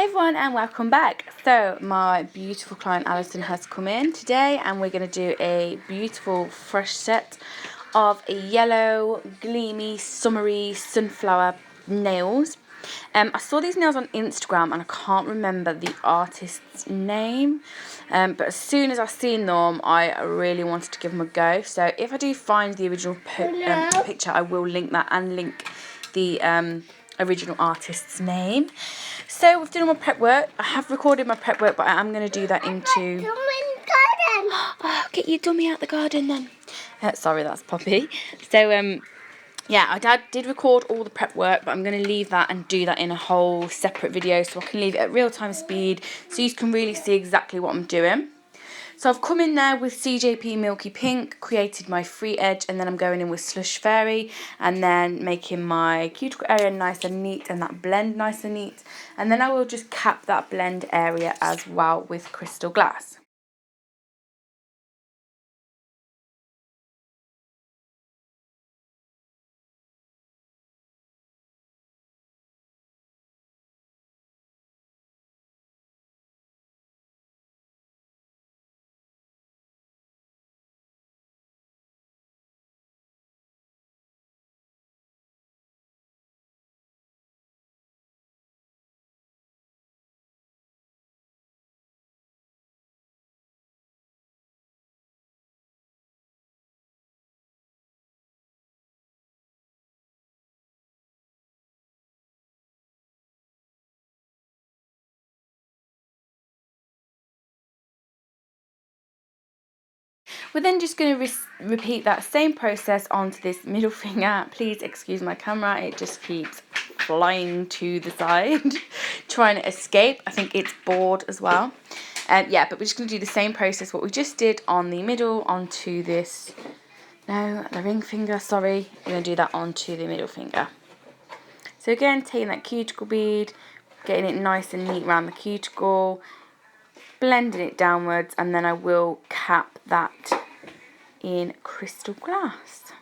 Hey everyone and welcome back. So my beautiful client Alison has come in today and we're going to do a beautiful fresh set of yellow, gleamy, summery sunflower nails. I saw these nails on Instagram and I can't remember the artist's name, but as soon as I seen them I really wanted to give them a go. So if I do find the original picture, I will link that and link the original artist's name. So we've done all my prep work. I have recorded my prep work, but I am going to do that into... Oh, get your dummy out the garden then. Sorry, that's Poppy. So yeah, I did record all the prep work, but I'm going to leave that and do that in a whole separate video so I can leave it at real-time speed so you can really see exactly what I'm doing. So I've come in there with CJP Milky Pink, created my free edge, and then I'm going in with Slush Fairy and then making my cuticle area nice and neat and that blend nice and neat. And then I will just cap that blend area as well with Crystal Glass. We're then just going to repeat that same process onto this middle finger. Please excuse my camera, it just keeps flying to the side, trying to escape. I think it's bored as well. Yeah, but we're just going to do the same process, what we just did on the middle onto this, no, the ring finger, sorry. We're going to do that onto the middle finger. So again, taking that cuticle bead, getting it nice and neat around the cuticle, blending it downwards, and then I will cap that in Crystal Glass.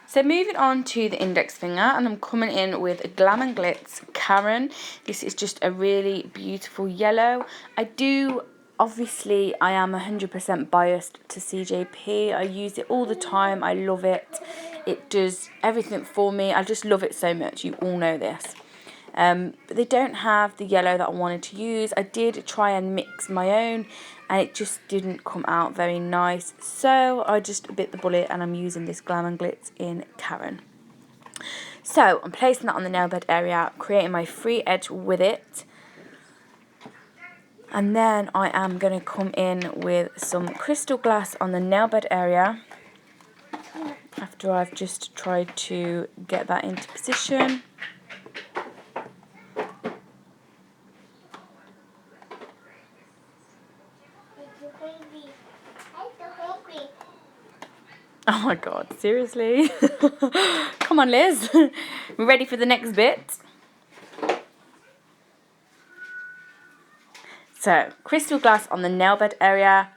So moving on to the index finger, and I'm coming in with a Glam and Glitz Karen. This is just a really beautiful yellow. Obviously I am 100% biased to CJP. I use it all the time. I love it. It does everything for me. I just love it so much. You all know this. But they don't have the yellow that I wanted to use. I did try and mix my own and it just didn't come out very nice. So I just bit the bullet and I'm using this Glam and Glitz in Karen. So I'm placing that on the nail bed area, creating my free edge with it. And then I am going to come in with some Crystal Glass on the nail bed area after I've just tried to get that into position. Oh my god, seriously? Come on, Liz. We're ready for the next bit. So, Crystal Glass on the nail bed area,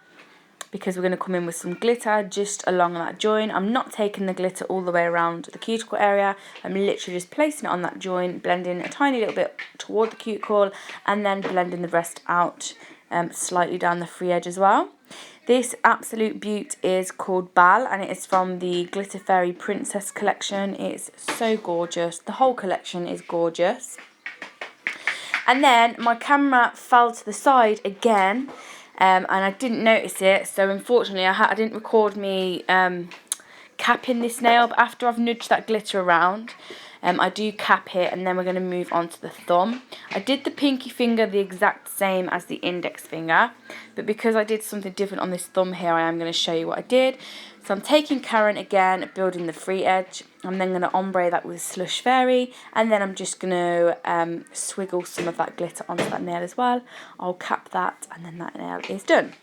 because we're going to come in with some glitter just along that joint. I'm not taking the glitter all the way around the cuticle area. I'm literally just placing it on that joint, blending a tiny little bit toward the cuticle, and then blending the rest out slightly down the free edge as well. This absolute beaut is called Bal, and it is from the Glitter Fairy Princess collection. It's so gorgeous. The whole collection is gorgeous. And then my camera fell to the side again, and I didn't notice it. So unfortunately, I didn't record me capping this nail. But after I've nudged that glitter around, I do cap it, and then we're going to move on to the thumb. I did the pinky finger the exact same as the index finger, but because I did something different on this thumb here, I am going to show you what I did. So I'm taking Karen again, building the free edge. I'm then going to ombre that with Slush Fairy, and then I'm just going to swiggle some of that glitter onto that nail as well. I'll cap that, and then that nail is done.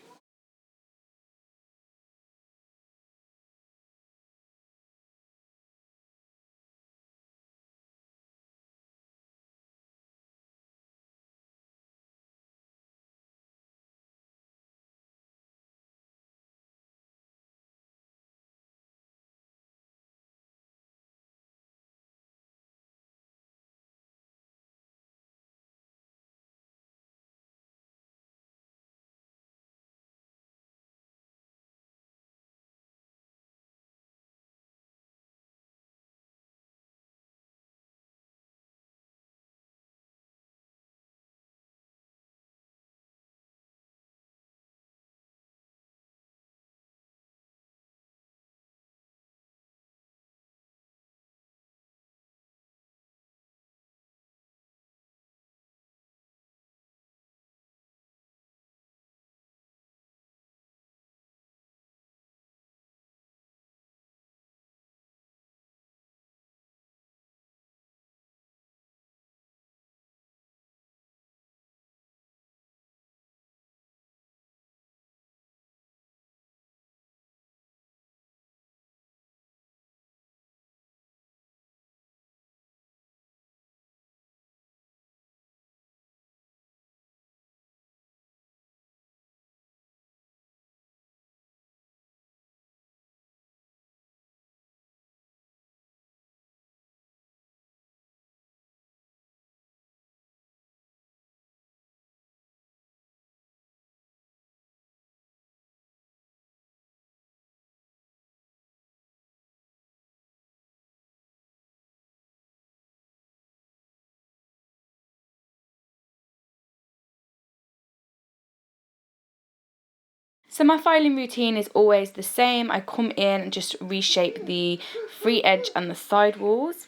So my filing routine is always the same. I come in and just reshape the free edge and the side walls.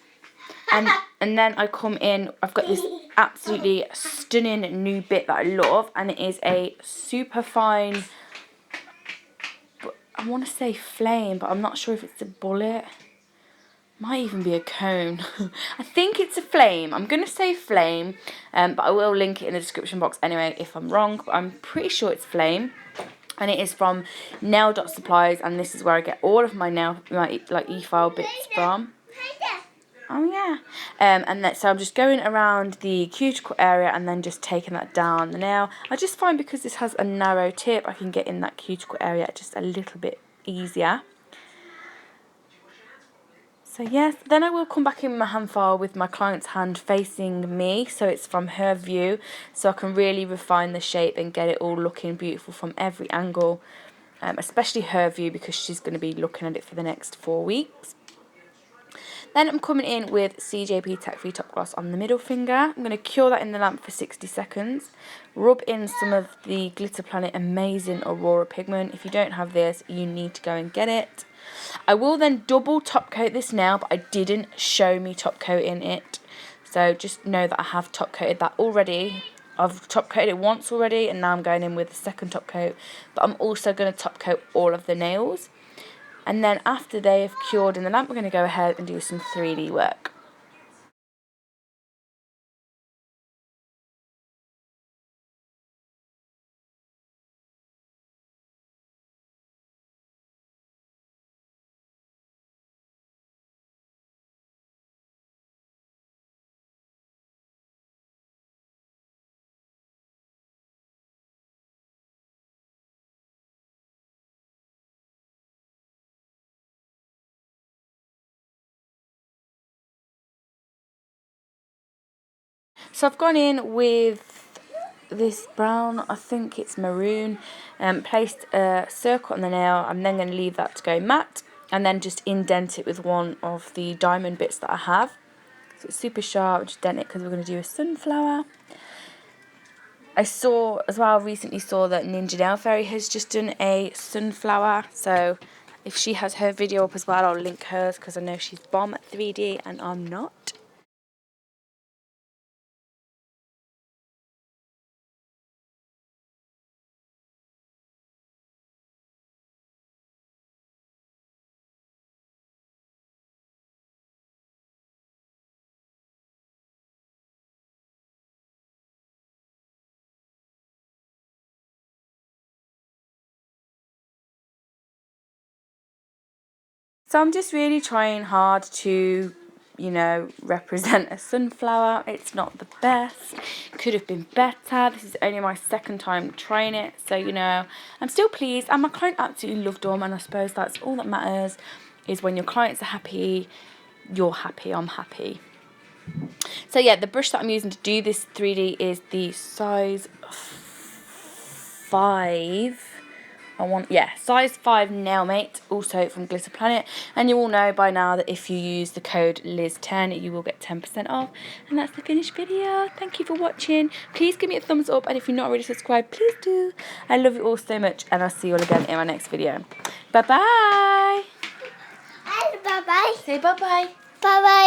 And then I come in, I've got this absolutely stunning new bit that I love. And it is a super fine, I want to say flame, but I'm not sure if it's a bullet. Might even be a cone. I think it's a flame. I'm going to say flame, but I will link it in the description box anyway if I'm wrong. But I'm pretty sure it's flame. And it is from nail.supplies, and this is where I get all of my Efile bits from. Oh yeah. So I'm just going around the cuticle area and then just taking that down the nail. I just find because this has a narrow tip, I can get in that cuticle area just a little bit easier. So yes, then I will come back in my hand file with my client's hand facing me, so it's from her view, so I can really refine the shape and get it all looking beautiful from every angle, especially her view because she's going to be looking at it for the next 4 weeks. Then I'm coming in with CJP Tack Free Top Gloss on the middle finger. I'm going to cure that in the lamp for 60 seconds. Rub in some of the Glitter Planet Amazing Aurora Pigment. If you don't have this, you need to go and get it. I will then double top coat this now, but I didn't show me top coating it. So just know that I have top coated that already. I've top coated it once already, and now I'm going in with the second top coat. But I'm also going to top coat all of the nails. And then after they have cured in the lamp, we're going to go ahead and do some 3D work. So I've gone in with this brown, I think it's maroon, placed a circle on the nail. I'm then going to leave that to go matte and then just indent it with one of the diamond bits that I have. So it's super sharp, just dent it because we're going to do a sunflower. I saw as well, recently saw that Ninja Nail Fairy has just done a sunflower, so if she has her video up as well, I'll link hers because I know she's bomb at 3D and I'm not. So I'm just really trying hard to, you know, represent a sunflower. It's not the best. Could have been better. This is only my second time trying it. So, you know, I'm still pleased. And my client absolutely loved them. And I suppose that's all that matters, is when your clients are happy, you're happy, I'm happy. So yeah, the brush that I'm using to do this 3D is the size 5. Size 5 Nailmate, also from Glitter Planet. And you all know by now that if you use the code Liz10, you will get 10% off. And that's the finished video. Thank you for watching. Please give me a thumbs up, and if you're not already subscribed, please do. I love you all so much, and I'll see you all again in my next video. Bye-bye. Bye-bye. Say bye-bye. Bye-bye.